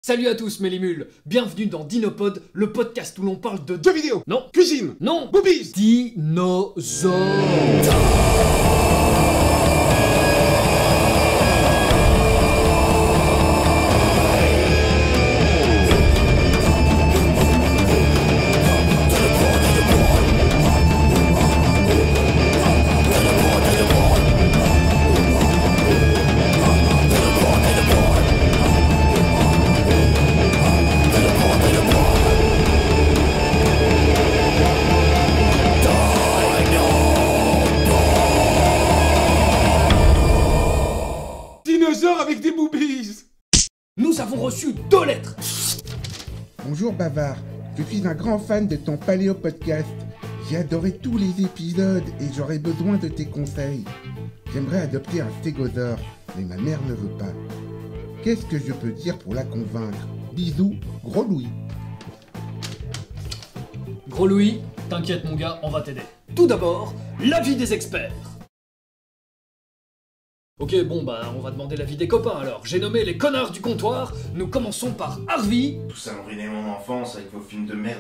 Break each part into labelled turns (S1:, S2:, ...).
S1: Salut à tous mes limules, bienvenue dans Dinopod, le podcast où l'on parle de...
S2: Jeux vidéo.
S1: Non.
S2: Cuisine.
S1: Non.
S2: Boobies.
S1: Dinosaures.
S2: Dinosaures avec des boobies.
S1: Nous avons reçu 2 lettres.
S3: Bonjour Bavard, je suis un grand fan de ton Paléo Podcast. J'ai adoré tous les épisodes et j'aurais besoin de tes conseils. J'aimerais adopter un stégosaure, mais ma mère ne veut pas. Qu'est-ce que je peux dire pour la convaincre? Bisous, gros Louis.
S1: Gros Louis, t'inquiète mon gars, on va t'aider. Tout d'abord, l'avis des experts. Ok, bon bah on va demander l'avis des copains alors. J'ai nommé les connards du comptoir. Nous commençons par Harvey.
S4: Tout ça m'a ruiné mon enfance avec vos films de merde.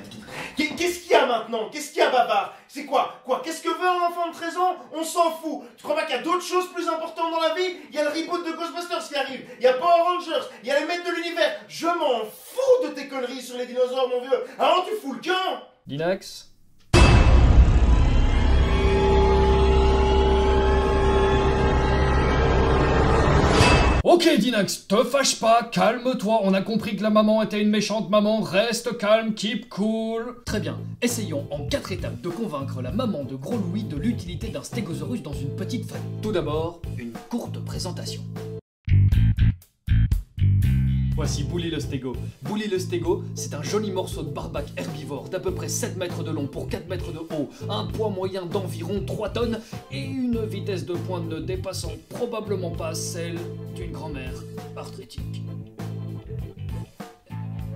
S4: Qu'est-ce qu'il y a maintenant? Qu'est-ce qu'il y a, Bavard? C'est quoi? Qu'est-ce que veut un enfant de 13 ans? On s'en fout. Tu crois pas qu'il y a d'autres choses plus importantes dans la vie? Il y a le reboot de Ghostbusters qui arrive, il y a Power Rangers, il y a les maîtres de l'univers. Je m'en fous de tes conneries sur les dinosaures, mon vieux. Alors tu fous le camp?
S1: Dinax. Ok Dinax, te fâche pas, calme-toi, on a compris que la maman était une méchante maman, reste calme, keep cool. Très bien, essayons en 4 étapes de convaincre la maman de Gros Louis de l'utilité d'un stégosaurus dans une petite famille. Tout d'abord, une courte présentation. Voici Bully le stégo. Bully le stégo, c'est un joli morceau de barbac herbivore d'à peu près 7 mètres de long pour 4 mètres de haut, un poids moyen d'environ 3 tonnes et une vitesse de pointe ne dépassant probablement pas celle d'une grand-mère arthritique.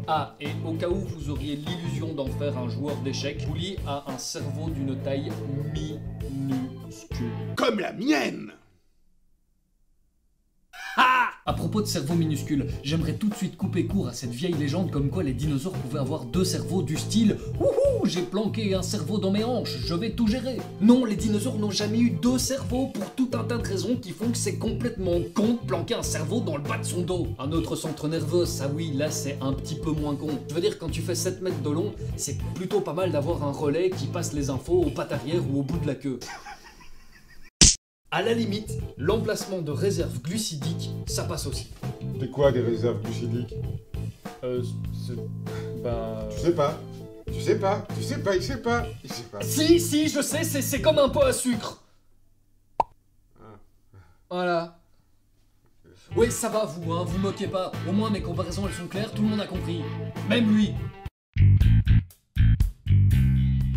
S1: Ah, et au cas où vous auriez l'illusion d'en faire un joueur d'échecs, Bully a un cerveau d'une taille minuscule.
S2: Comme la mienne.
S1: À propos de cerveau minuscule, j'aimerais tout de suite couper court à cette vieille légende comme quoi les dinosaures pouvaient avoir 2 cerveaux du style « Wouhou, j'ai planqué un cerveau dans mes hanches, je vais tout gérer ». Non, les dinosaures n'ont jamais eu 2 cerveaux pour tout un tas de raisons qui font que c'est complètement con de planquer un cerveau dans le bas de son dos. Un autre centre nerveux, ça oui, là c'est un petit peu moins con. Je veux dire, quand tu fais 7 mètres de long, c'est plutôt pas mal d'avoir un relais qui passe les infos aux pattes arrière ou au bout de la queue. À la limite, l'emplacement de réserves glucidiques, ça passe aussi.
S2: C'est quoi des réserves glucidiques?
S1: Bah...
S2: Tu sais pas. Tu sais pas. Tu sais pas. Il sait pas. Il sait pas.
S1: Si, je sais, c'est comme un pot à sucre. Voilà. Oui, ça va, vous moquez pas. Au moins, mes comparaisons, elles sont claires, tout le monde a compris. Même lui.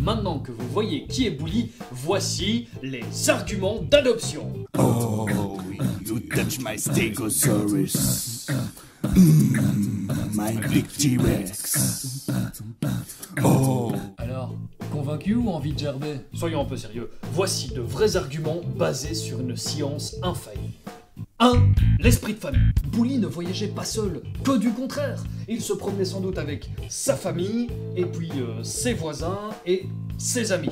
S1: Maintenant que vous voyez qui est Bully, voici les arguments d'adoption.
S5: Oh, you touch my stegosaurus. My big T-Rex. Oh.
S1: Alors, convaincu ou envie de gerber? Soyons un peu sérieux. Voici de vrais arguments basés sur une science infaillible. 1. L'esprit de famille. Bully ne voyageait pas seul, que du contraire. Il se promenait sans doute avec sa famille, et puis ses voisins et ses amis.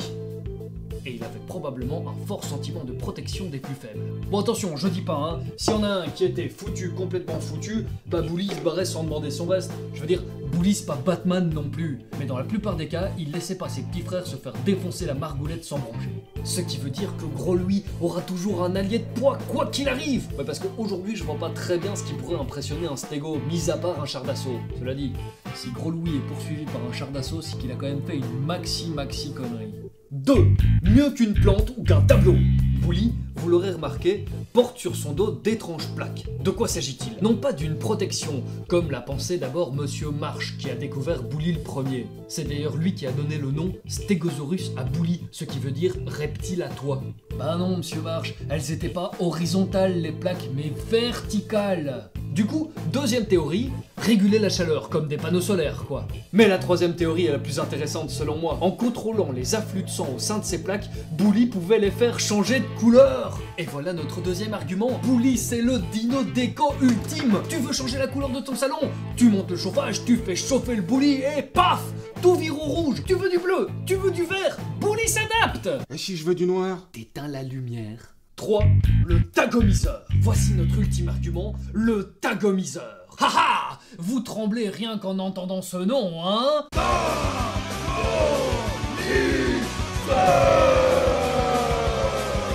S1: Et il avait probablement un fort sentiment de protection des plus faibles. Bon attention, je dis pas, hein, s'il y en a un qui était foutu, complètement foutu, bah Bully se barrait sans demander son reste. Je veux dire, Bully c'est pas Batman non plus, mais dans la plupart des cas, il laissait pas ses petits frères se faire défoncer la margoulette sans broncher. Ce qui veut dire que Gros Louis aura toujours un allié de poids, quoi qu'il arrive. Ouais, parce qu'aujourd'hui, je vois pas très bien ce qui pourrait impressionner un stégo, mis à part un char d'assaut. Cela dit, si Gros Louis est poursuivi par un char d'assaut, c'est qu'il a quand même fait une maxi connerie. 2. Mieux qu'une plante ou qu'un tableau. Bully, vous l'aurez remarqué, porte sur son dos d'étranges plaques. De quoi s'agit-il? Non pas d'une protection, comme l'a pensé d'abord Monsieur Marsh, qui a découvert Bully le premier. C'est d'ailleurs lui qui a donné le nom Stegosaurus à Bully, ce qui veut dire reptile à toit. Bah non, Monsieur Marsh, elles étaient pas horizontales les plaques, mais verticales. Du coup, deuxième théorie, réguler la chaleur, comme des panneaux solaires, quoi. Mais la troisième théorie est la plus intéressante selon moi. En contrôlant les afflux de sang au sein de ces plaques, Bully pouvait les faire changer de couleur. Et voilà notre deuxième argument. Bully, c'est le dino déco ultime. Tu veux changer la couleur de ton salon? Tu montes le chauffage, tu fais chauffer le Bully et paf! Tout vire au rouge. Tu veux du bleu? Tu veux du vert? Bully s'adapte.
S2: Et si je veux du noir?
S1: T'éteins la lumière. 3. Le tagomiseur. Voici notre ultime argument, le tagomiseur. Haha! Vous tremblez rien qu'en entendant ce nom, hein?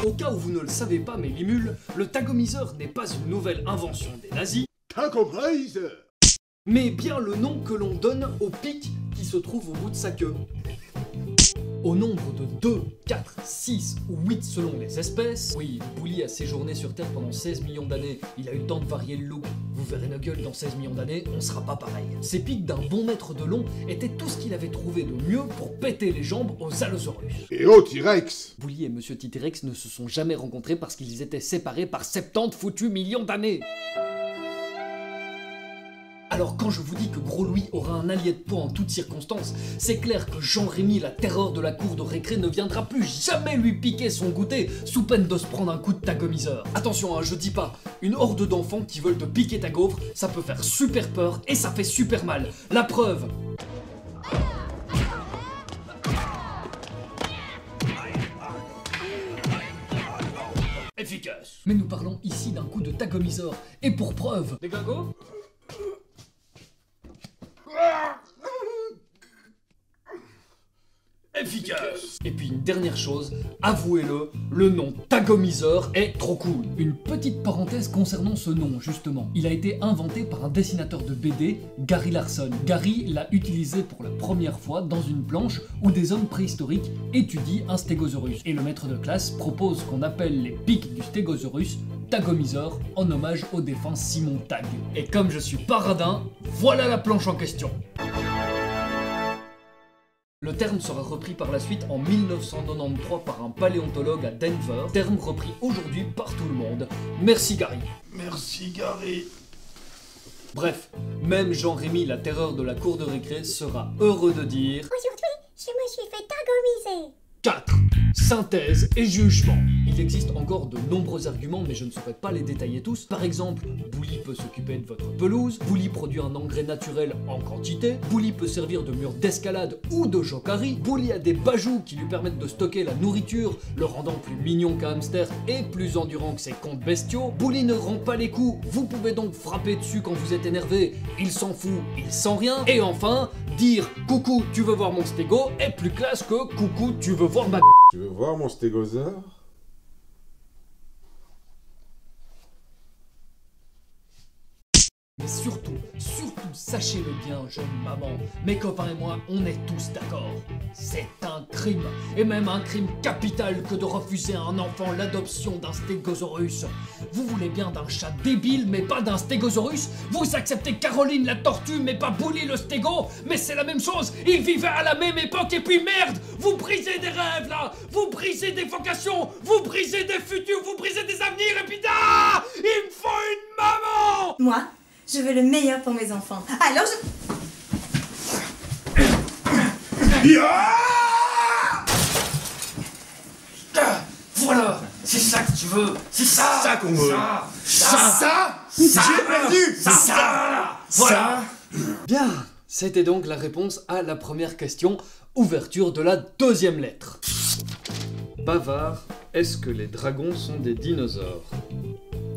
S1: Au cas où vous ne le savez pas, mes limules, le tagomiseur n'est pas une nouvelle invention des nazis,
S2: Tagomiseur.
S1: mais bien le nom que l'on donne au pic qui se trouve au bout de sa queue. Au nombre de 2, 4, 6 ou 8 selon les espèces. Oui, Bully a séjourné sur Terre pendant 16 millions d'années, il a eu le temps de varier le look. Vous verrez nos gueules dans 16 millions d'années, on sera pas pareil. Ces pics d'un bon mètre de long étaient tout ce qu'il avait trouvé de mieux pour péter les jambes aux Allosaurus.
S2: Et oh, T-Rex.
S1: Bully et Monsieur T-Rex ne se sont jamais rencontrés parce qu'ils étaient séparés par 70 foutus millions d'années. Alors quand je vous dis que Gros Louis aura un allié de poids en toutes circonstances, c'est clair que Jean-Rémy, la terreur de la cour de récré, ne viendra plus jamais lui piquer son goûter sous peine de se prendre un coup de tagomiseur. Attention, hein, je dis pas, une horde d'enfants qui veulent te piquer ta gaufre, ça peut faire super peur et ça fait super mal. La preuve... Efficace. Mais nous parlons ici d'un coup de tagomiseur. Et pour preuve... Les gingos ? Efficace. Et puis une dernière chose, avouez-le, le nom tagomiseur est trop cool. Une petite parenthèse concernant ce nom, justement. Il a été inventé par un dessinateur de BD, Gary Larson. Gary l'a utilisé pour la première fois dans une planche où des hommes préhistoriques étudient un stégosaurus. Et le maître de classe propose qu'on appelle les pics du stégosaurus tagomiseur en hommage au défunt Simon Tag. Et comme je suis paradin, voilà la planche en question. Le terme sera repris par la suite en 1993 par un paléontologue à Denver, terme repris aujourd'hui par tout le monde. Merci Gary.
S5: Merci, Gary.
S1: Bref, même Jean-Rémy, la terreur de la cour de récré, sera heureux de dire...
S6: Aujourd'hui, je me suis fait tagomiser.
S1: 4. Synthèse et jugement. Il existe encore de nombreux arguments, mais je ne saurais pas les détailler tous. Par exemple, Bully peut s'occuper de votre pelouse, Bully produit un engrais naturel en quantité, Bully peut servir de mur d'escalade ou de jokari, Bully a des bajoux qui lui permettent de stocker la nourriture, le rendant plus mignon qu'un hamster et plus endurant que ses contes bestiaux. Bully ne rend pas les coups, vous pouvez donc frapper dessus quand vous êtes énervé, il s'en fout, il sent rien. Et enfin, dire « Coucou, tu veux voir mon stégo » est plus classe que « Coucou, tu veux voir ma
S2: Tu veux voir mon stégosaure?
S1: Mais surtout, sachez-le bien, jeune maman, mes copains et moi, on est tous d'accord. C'est un crime, et même un crime capital que de refuser à un enfant l'adoption d'un stégosaurus. Vous voulez bien d'un chat débile, mais pas d'un stégosaurus? Vous acceptez Caroline la tortue, mais pas Bully le stégo? Mais c'est la même chose, ils vivaient à la même époque, et puis merde, vous brisez des rêves là, vous brisez des vocations, vous brisez des futurs, vous brisez des avenirs, et puis ah, il me faut une maman!
S6: Moi, je veux le meilleur pour mes enfants. Alors je...
S1: Voilà, c'est ça que tu veux, c'est ça
S2: qu'on veut.
S1: Ça,
S2: J'ai perdu.
S1: voilà. Bien, c'était donc la réponse à la première question, ouverture de la deuxième lettre. Bavard, est-ce que les dragons sont des dinosaures?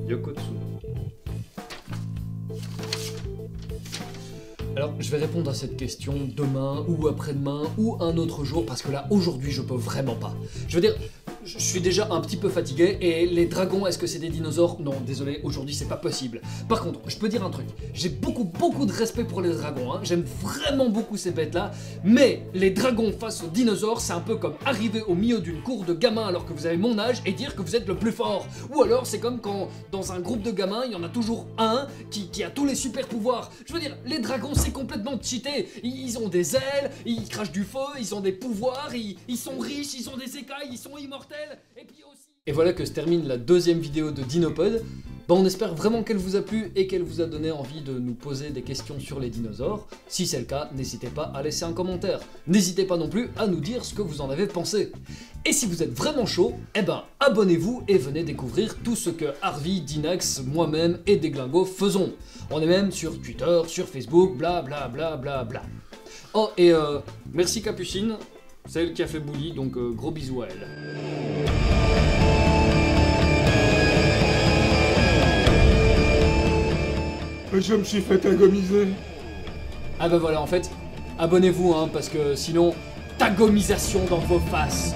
S1: Yokotsu. Alors, je vais répondre à cette question demain, ou après-demain, ou un autre jour, parce que là, aujourd'hui, je peux vraiment pas. Je veux dire, je suis déjà un petit peu fatigué, et les dragons, est-ce que c'est des dinosaures? Non, désolé, aujourd'hui, c'est pas possible. Par contre, je peux dire un truc, j'ai beaucoup de respect pour les dragons, hein. J'aime vraiment beaucoup ces bêtes-là, mais les dragons face aux dinosaures, c'est un peu comme arriver au milieu d'une cour de gamins alors que vous avez mon âge, et dire que vous êtes le plus fort. Ou alors, c'est comme quand, dans un groupe de gamins, il y en a toujours un qui a tous les super pouvoirs. Je veux dire, les dragons, c'est complètement cheaté. Ils ont des ailes, ils crachent du feu, ils ont des pouvoirs, ils sont riches, ils ont des écailles, ils sont immortels, et puis aussi... Et voilà que se termine la deuxième vidéo de Dinopod. On espère vraiment qu'elle vous a plu et qu'elle vous a donné envie de nous poser des questions sur les dinosaures. Si c'est le cas, n'hésitez pas à laisser un commentaire. N'hésitez pas non plus à nous dire ce que vous en avez pensé. Et si vous êtes vraiment chaud, eh ben abonnez-vous et venez découvrir tout ce que Harvey, Dinax, moi-même et Déglingo faisons. On est même sur Twitter, sur Facebook, bla bla bla bla bla. Oh et merci Capucine, c'est elle qui a fait Bully, donc gros bisous à elle.
S2: Je me suis fait agomiser.
S1: Ah bah voilà, en fait, abonnez-vous, hein, parce que sinon, tagomisation dans vos faces.